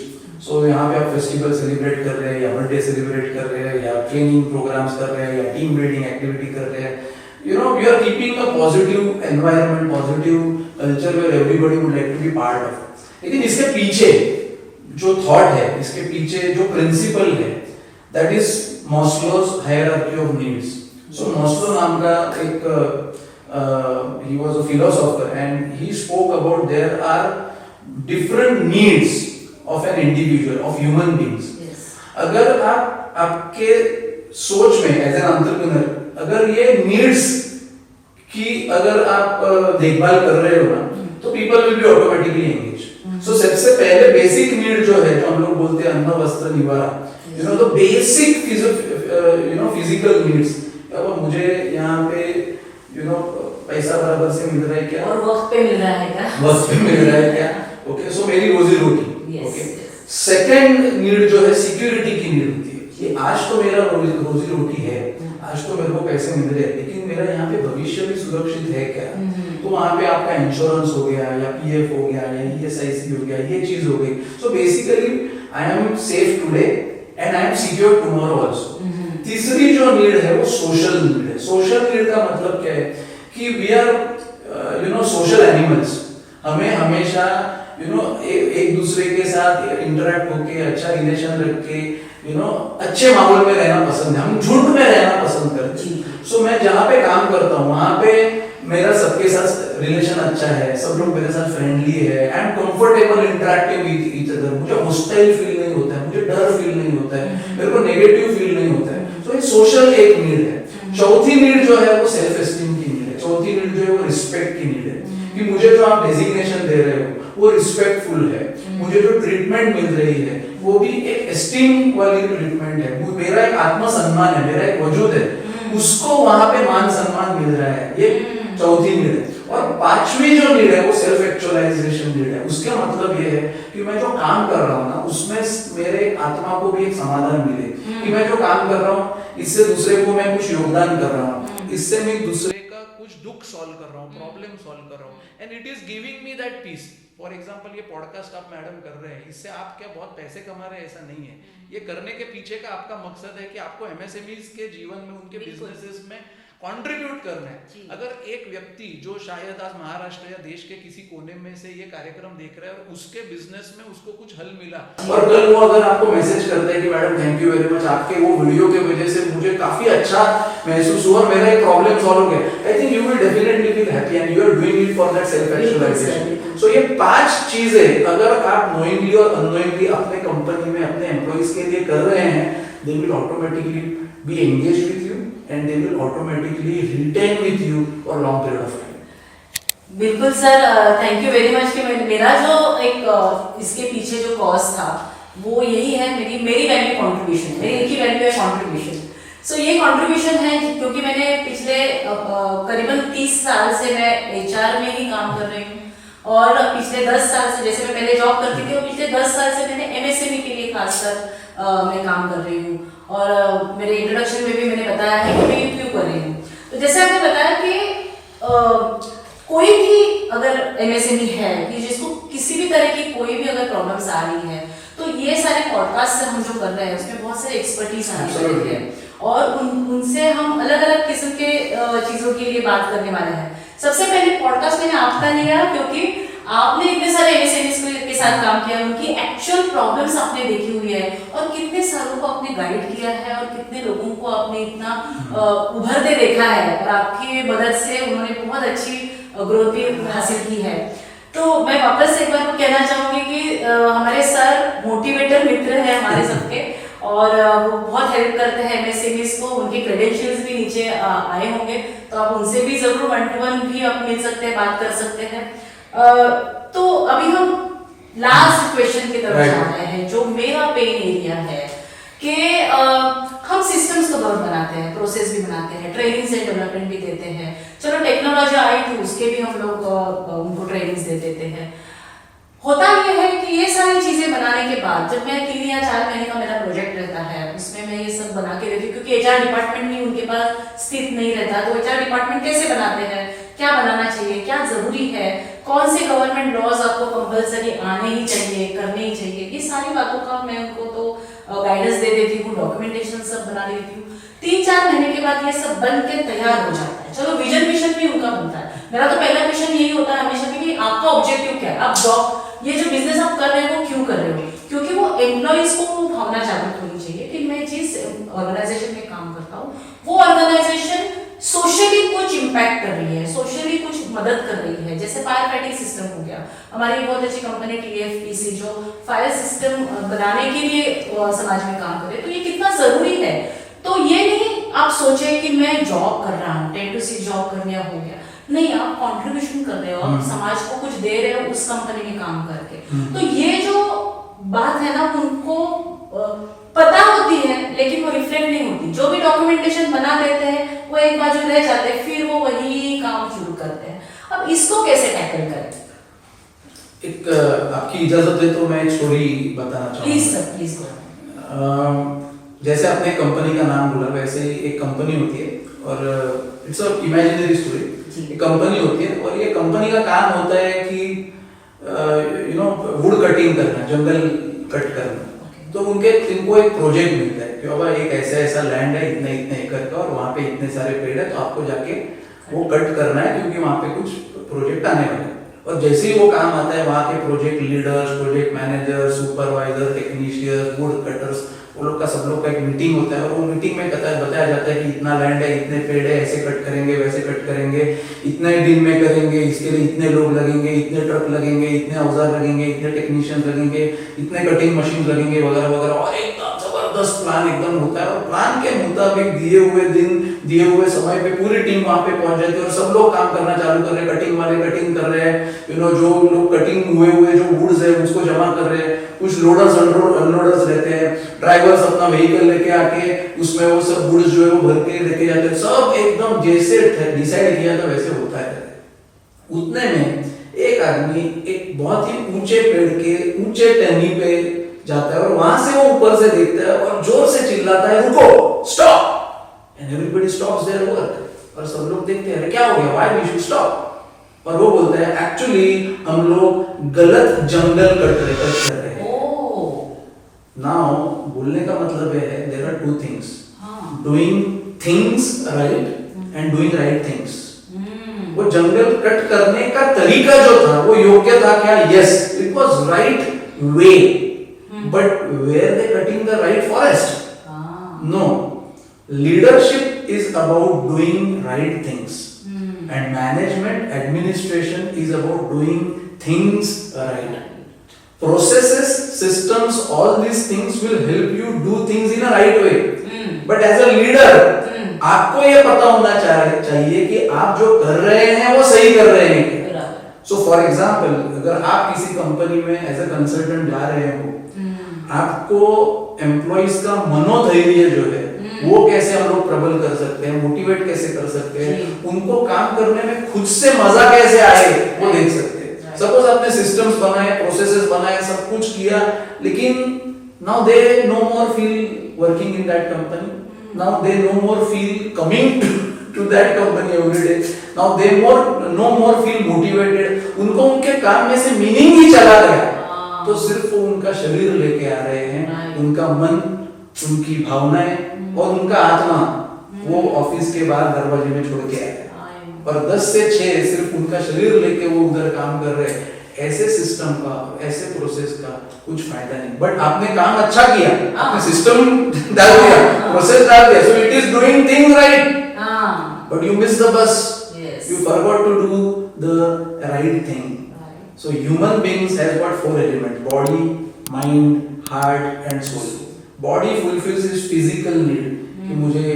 So यहाँ पे आप फेस्टिवल सेलिब्रेट कर रहे हैं या बर्थडे सेलिब्रेट कर रहे हैं या ट्रेनिंग प्रोग्राम्स कर रहे हैं या टीम बिल्डिंग एक्टिविटी कर रहे हैं, you are keeping a positive environment, positive culture where everybody would like to be part of. लेकिन इसके पीछे जो थॉट है, इसके पीछे जो प्रिंसिपल है, that is Maslow's hierarchy of needs. So Maslow नाम का एक he was a philosopher and he spoke about there are different needs of an individual, of human beings. Yes. अगर आप आपके सोच में एज एन एंटरप्रेन्योर अगर ये नीड्स की अगर आप देखभाल कर रहे हो ना, तो people will be automatically engage. So सबसे पहले बेसिक नीड जो है, जो हम लोग बोलते हैं अन्न वस्त्र निवारा, द बेसिक फिजिकल नीड्स, अब मुझे यहाँ पे पैसा बराबर से मिल रहा है क्या, और वक्त पे मिल रहा है क्या, वक्त पे मिल रहा है क्या, ओके, सो मेरी रोजी रोटी, ओके। सेकंड नीड जो है सिक्योरिटी की नीड होती है, कि आज तो मेरा रोजी रोटी है, आज तो मेरे को पैसे मिल रहे हैं, लेकिन मेरा यहाँ पे भविष्य भी सुरक्षित है क्या? तो वहाँ पे आपका इंश्योरेंस हो गया या पीएफ हो गया या ईएसआईसी हो गया, ये चीज हो गई। So basically I am safe today and I am secure tomorrow also. तीसरी जो नीड है वो सोशल नीड है। सोशल नीड का मतलब क्या है कि वी आर सोशल एनिमल्स। हमें हमेशा एक दूसरे के साथ इंटरेक्ट होके अच्छा रिलेशन रख के अच्छे माहौल में रहना पसंद है, हम झुंड में रहना पसंद करते हैं। सो मैं जहाँ पे काम करता हूँ वहाँ पे मेरा सबके साथ रिलेशन अच्छा है, सब लोग मेरे साथ फ्रेंडली है, I am comfortable interacting with each other, मुझे हॉस्टाइल फील नहीं होता है, मुझे डर फील नहीं होता है, मेरे को नेगेटिव फील नहीं होता है। तो ये सोशल एक नीड है। चौथी नीड जो है वो सेल्फ एस्टीम की नीड है। चौथी नीड जो है वो रिस्पेक्ट की नीड है, कि मुझे जो आप डेजिग्नेशन दे रहे हो वो रिस्पेक्टफुल है, मुझे जो ट्रीटमेंट मिल रही है वो भी एक एस्टीम वाली ट्रीटमेंट है, मेरा एक आत्मसम्मान है, मेरा एक वजूद है, उसको वहां पे मान सम्मान मिल रहा है। ये चौथी नीड है। और पांचवी जो नीड है वो सेल्फ एक्चुअलाइजेशन नीड है। उसका मतलब ये है कि मैं जो काम कर रहा हूँ ना उसमें मेरे आत्मा को भी एक समाधान मिले, कि मैं जो काम कर रहा हूँ इससे दूसरे को मैं कुछ योगदान कर रहा हूँ, इससे मैं दूसरे का कुछ दुख सॉल्व कर रहा हूँ, प्रॉब्लम सॉल्व कर रहा हूँ, and it is giving me that peace. For example ये पॉडकास्ट आप मैडम कर रहे हैं, इससे आप क्या बहुत पैसे कमा रहे हैं ऐसा नहीं है। ये करने के पीछे का आपका मकसद है कि आपको एमएसएमईज के जीवन में, उनके बिजनेसेस में कंट्रीब्यूट करना जी। है। अगर एक व्यक्ति जो शायद आज महाराष्ट्र या देश के किसी कोने में से ये कार्यक्रम देख रहा है और उसके बिजनेस में उसको कुछ हल मिला और कल वो अगर आपको मैसेज करता है कि madam thank you very much, आपके वो वीडियो के वजह से मुझे काफी अच्छा महसूस हुआ और मेरा एक प्रॉब्लम सॉल्व हो गया, I think you will definitely feel happy and you are doing it for that self actualisation. So ये 5 चीजें अगर आप नोइंगली और अननोइंगली अपने कंपनी में अपने एम्प्लॉइज के लिए कर रहे हैं, they will automatically be engage with you and they will automatically retain with you for long period of time. बिल्कुल sir, thank you very much कि मेरा जो एक इसके पीछे जो कॉज था वो यही है, मेरी वैल्यू कंट्रीब्यूशन, मेरी एक ही वैल्यू है कंट्रीब्यूशन। सो ये कंट्रीब्यूशन है क्योंकि मैंने पिछले करीबन 30 साल से मैं एचआर में ही काम कर रही हूँ और पिछले 10 साल से, जैसे मैं पहले जॉब करती थी और पिछले 10 साल से मैंने एमएसएमई के लिए खासकर मैं काम कर रही हूँ और मेरे इंट्रोडक्शन में भी मैंने बताया है कि मैं ये क्यों कर रही हूँ। तो जैसे आपने बताया कि कोई भी अगर एमएसएमई है कि जिसको किसी भी तरह की कोई भी अगर प्रॉब्लम्स आ रही है तो ये सारे पॉडकास्ट से हम जो कर रहे हैं उसमें बहुत सारे एक्सपर्टीज आने वाली है और उनसे हम अलग अलग किस्म के चीजों के लिए बात करने वाले हैं। सबसे पहले पॉडकास्ट मैंने आपका लिया क्योंकि आपने इतने सारे एमएसएमईज के साथ काम किया, उनकी एक्चुअल प्रॉब्लम्स आपने देखी हुई है और कितने सालों को आपने गाइड किया है और कितने लोगों को आपने इतना उभरते देखा है और आपकी मदद से उन्होंने बहुत अच्छी ग्रोथ भी हासिल की है। तो मैं वापस से एक बार कहना चाहूंगी कि हमारे सर मोटिवेटर मित्र हैं हमारे सबके और वो बहुत हेल्प करते हैं एमएसएमईज को, उनके क्रेडेंशियल्स भी नीचे आए होंगे तो आप उनसे भी जरूर 1-to-1 भी आप मिल सकते हैं, बात कर सकते हैं। तो अभी हम लास्ट क्वेश्चन की तरफ जा रहे हैं जो मेरा पेन एरिया है कि हम सिस्टम्स तो बहुत बनाते हैं, प्रोसेस भी बनाते हैं, ट्रेनिंग्स एंड डेवलपमेंट भी देते हैं, चलो टेक्नोलॉजी आई थी उसके भी हम लोग उनको ट्रेनिंग्स दे देते हैं। होता यह है कि ये सारी चीजें बनाने के बाद जब मैं 3 या 4 महीने का मेरा प्रोजेक्ट रहता है उसमें मैं ये सब बना के देती हूँ क्योंकि एचआर डिपार्टमेंट भी उनके पास स्थित नहीं रहता, तो एचआर डिपार्टमेंट कैसे बनाते हैं, क्या बनाना चाहिए, क्या जरूरी है, कौन से गवर्नमेंट लॉज आपको कंपलसरी आने ही चाहिए, करने ही चाहिए, ये सारी बातों का मैं उनको तो गाइडेंस दे देती हूँ, डॉक्यूमेंटेशन सब बना देती हूँ। 3-4 महीने के बाद ये सब बन के तैयार हो जाता है। चलो विजन मिशन भी उनका बनता है। मेरा तो पहला क्वेश्चन यही होता है हमेशा कि आपका ऑब्जेक्टिव क्या है, आप जॉब ये जो बिजनेस आप कर रहे हो वो क्यों कर रहे हो, क्योंकि वो एम्प्लॉइज को वो भावना जागृत होनी चाहिए कि मैं जिस ऑर्गेनाइजेशन में काम करता हूँ वो ऑर्गेनाइजेशन सोशली कुछ इम्पैक्ट कर रही है, सोशली कुछ मदद कर रही है। जैसे फायर फाइटिंग सिस्टम हो गया, हमारी बहुत अच्छी कंपनी टीएफपीसी जो फायर सिस्टम बनाने के लिए समाज में काम करे, तो ये कितना जरूरी है। तो ये नहीं आप सोचे कि मैं जॉब कर रहा हूँ, 10 to 6 जॉब करने हो गया, नहीं, आप कंट्रीब्यूशन कर रहे हो, आप समाज को कुछ दे रहे हो उस कंपनी में काम करके। तो ये जो बात है ना उनको पता होती है लेकिन वो रिफ्लेक्ट नहीं होती। जो भी डॉक्यूमेंटेशन बना देते हैं वो एक बाजू रह जाते हैं, फिर वो वही काम शुरू करते हैं। अब इसको कैसे टैकल करें? एक आपकी इजाजत है तो मैं एक स्टोरी बताना चाहूँगा। Please sir, please go. जैसे आपने कंपनी का नाम बोला वैसे ही एक कंपनी होती है और इट्स अ इमेजिनरी स्टोरी। एक कंपनी होती है और ये कंपनी का काम होता है कि वुड कटिंग करना, जंगल कट करना। तो इनको एक प्रोजेक्ट मिलता है कि बाबा एक ऐसा लैंड है इतने एकड़ का और वहाँ पे इतने सारे पेड़ है, तो आपको जाके वो कट करना है क्योंकि वहाँ पे कुछ प्रोजेक्ट आने वाले हैं। और जैसे ही वो काम आता है वहाँ के project leaders, project manager, supervisor, technician, would cutters, वो लोग का सब लोग का एक मीटिंग होता है और वो मीटिंग में बताया जाता है कि इतना लैंड है, इतने पेड़ है, ऐसे कट करेंगे, वैसे कट करेंगे, इतने दिन में करेंगे, इसके लिए इतने लोग लगेंगे, इतने ट्रक लगेंगे, इतने औजार लगेंगे, इतने टेक्नीशियन लगेंगे, इतने कटिंग मशीन लगेंगे वगैरह वगैरह, और एकदम जबरदस्त प्लान एकदम होता है। और प्लान के मुताबिक दिए हुए दिन, दिए हुए समय पे पूरी टीम वहां पे पहुंच जाती है और सब लोग काम करना चालू कर रहे हैं। कटिंग वाले कटिंग कर रहे हैं, जो लोग कटिंग हुए जो वुड्स है उसको जमा कर रहे हैं, कुछ लोडर्स अनलोडर्स रहते हैं, ड्राइवर्स अपना व्हीकल लेके आके उसमें वो सब वुड्स जो है वो भर के लेके जाते हैं। सब एकदम जैसे डिसाइड किया था वैसे होता है। उतने में एक आदमी एक बहुत ही ऊंचे पेड़ के ऊंचे टहनी पे जाता है और वहां से वो ऊपर से देखता है और जोर से चिल्लाता है, रुको, stop. And everybody stops their work. और सब लोग देखते हैं क्या हो गया, व्हाई वी शुड स्टॉप। और वो बोलता है एक्चुअली हम लोग गलत जंगल कट रहे हैं। नाउ बोलने का मतलब है there are 2 things, doing things right and doing right things. वो जंगल कट करने का तरीका जो था वो योग्य था क्या? Yes, it was right way. But were they cutting the right forest? No. Leadership is about doing right things. And management, administration is about doing things right. Processes, systems, all these things will help you do things in a right way. But as a leader, आपको ये पता होना चाहिए कि आप जो कर रहे हैं वो सही कर रहे हैं क्या? So for example, अगर आप किसी कंपनी में as a consultant जा रहे हो, आपको एम्प्लॉइज का मनोधैर्य जो है वो कैसे हम लोग प्रबल कर सकते हैं, मोटिवेट कैसे कर सकते हैं, उनको काम करने में खुद से मजा कैसे आए वो देख सकते हैं। सपोज आपने सिस्टम्स बनाए, प्रोसेसेस बनाए, सब कुछ किया, लेकिन now they no more feel working in that company. Now they no more feel coming to that company every day. Now they no more feel motivated. उनको उनके काम में से मीनिंग ही चला गया। तो सिर्फ वो उनका शरीर लेके आ रहे हैं, उनका मन, उनकी भावनाएं और उनका आत्मा वो ऑफिस के बाहर दरवाजे में छोड़ के आए, और 10 से 6 सिर्फ उनका शरीर लेके वो उधर काम कर रहे हैं। ऐसे सिस्टम का, ऐसे प्रोसेस का कुछ फायदा नहीं। बट आपने काम अच्छा किया, आपने सिस्टम डाल दिया, प्रोसेस डाल दिया, so it is doing things right. But you missed the bus. Yes. You forgot to do the right thing. So human beings has got 4 elements: body, mind, heart and soul. Body fulfills his physical need. कि मुझे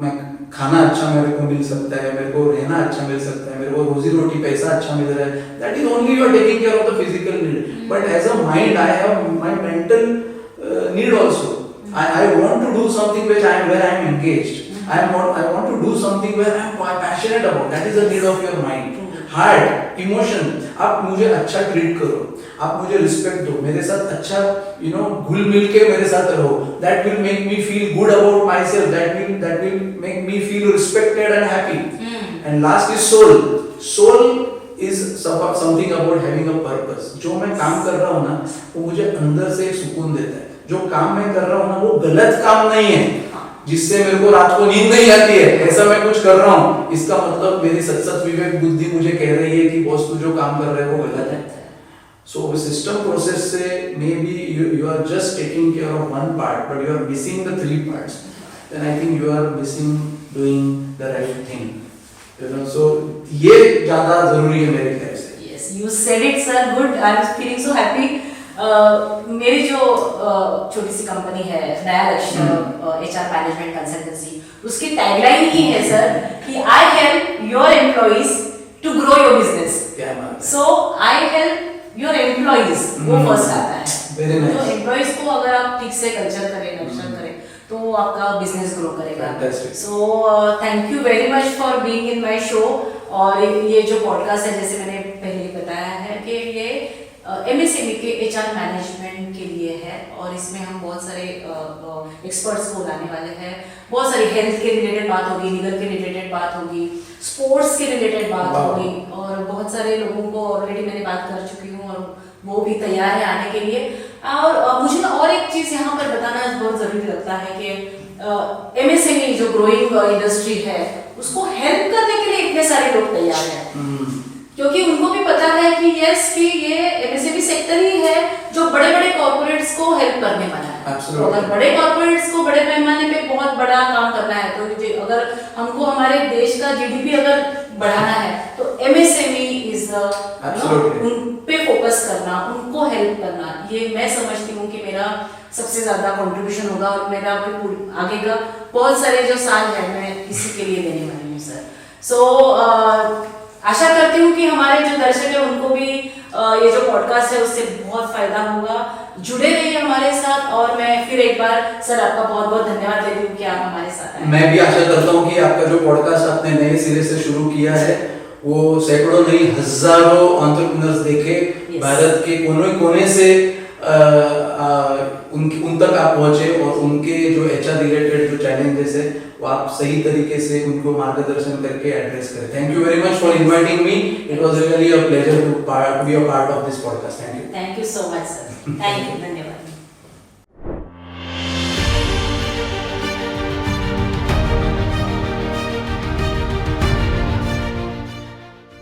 मैं खाना अच्छा मेरे को मिल सकता है, मेरे को रहना अच्छा मिल सकता है, मेरे को रोजी रोटी पैसा अच्छा मिल रहा है. That is only you are taking care of the physical need. But as a mind, I have my mental need also. I want to do something where I am engaged. I want to do something where I am passionate about. That is the need of your mind. Heart, emotion. आप मुझे अच्छा ट्रीट करो, आप मुझे रिस्पेक्ट दो, मेरे साथ अच्छा घुल मिल के मेरे साथ रहो. That will make me feel good about myself. That will make me feel respected and happy. And last is soul. Soul is something about having a purpose. जो मैं काम कर रहा हूँ ना, वो मुझे अंदर से एक सुकून देता है. जो काम मैं कर रहा हूँ ना, वो गलत काम नहीं है जिससे मेरे को रात को नींद नहीं आती है, ऐसा मैं कुछ कर रहा हूँ, इसका मतलब मेरी सत विवेक बुद्धि मुझे कह रही है कि बॉस तू जो काम कर रहे हो वो गलत है. So system process से maybe you are just taking care of one part, but you are missing the 3 parts. Then I think you are missing doing the right thing. So ये ज़्यादा जरूरी है मेरे ख्याल से. Yes, you said it, sir. Good. I am feeling so happy. मेरी जो छोटी सी कंपनी है Naya Lakshya HR management consultancy, उसकी टैगलाइन ही है सर कि I help your employees to grow your business. So I help your employees, वो फर्स्ट आता है. तो एम्प्लॉइज को अगर आप ठीक से कल्चर करें, नर्चर करें, तो आपका बिजनेस ग्रो करेगा. So thank you very much for being in my show. और ये जो पॉडकास्ट है, जैसे मैंने पहले बताया है कि ये MSME के HR मैनेजमेंट के लिए है, और इसमें हम बहुत सारे एक्सपर्ट्स को लाने वाले हैं. बहुत सारी हेल्थ के रिलेटेड बात होगी, लीगल के रिलेटेड बात होगी, स्पोर्ट्स के रिलेटेड बात होगी, और बहुत सारे लोगों को ऑलरेडी मैंने बात कर चुकी हूँ और वो भी तैयार है आने के लिए. और मुझे और एक चीज़ यहाँ पर बताना बहुत ज़रूरी लगता है कि MSME जो ग्रोइंग इंडस्ट्री है, उसको हेल्प करने के लिए इतने सारे लोग तैयार हैं, क्योंकि उनको भी पता है कि यस कि ये MSME सेक्टर ही है जो बड़े बड़े कॉर्पोरेट्स को हेल्प करने वाला है. तो अगर बड़े कॉर्पोरेट्स को बड़े पैमाने पे बहुत बड़ा काम करना है, तो अगर हमको हमारे देश का GDP अगर बढ़ाना है, तो MSME इज उन पे फोकस करना, उनको हेल्प करना, ये मैं समझती हूँ कि मेरा सबसे ज्यादा कंट्रीब्यूशन होगा. और मेरा आगे का बहुत सारे जो साल है मैं इसी के लिए देने वाली हूँ सर. सो आशा करती हूँ कि हमारे जो दर्शक हैं उनको भी ये जो पॉडकास्ट है उससे बहुत फायदा होगा. जुड़े रहिए हमारे साथ, और मैं फिर एक बार सर आपका बहुत बहुत धन्यवाद देती हूँ कि आप हमारे साथ आए. मैं भी आशा करता हूँ कि आपका जो पॉडकास्ट आपने नए सिरे से शुरू किया है वो सैकड़ों नहीं हजारों एंटरप्रेन्योर्स देखे. भारत के कोने कोने से उन तक आप पहुंचे, और उनके जो HR रिलेटेड जो चैलेंजेस है वो आप सही तरीके से उनको मार्गदर्शन करके एड्रेस करें. Thank you very much for inviting me. It was really a pleasure to be a part of this podcast. Thank you so much sir. Thank you. धन्यवाद.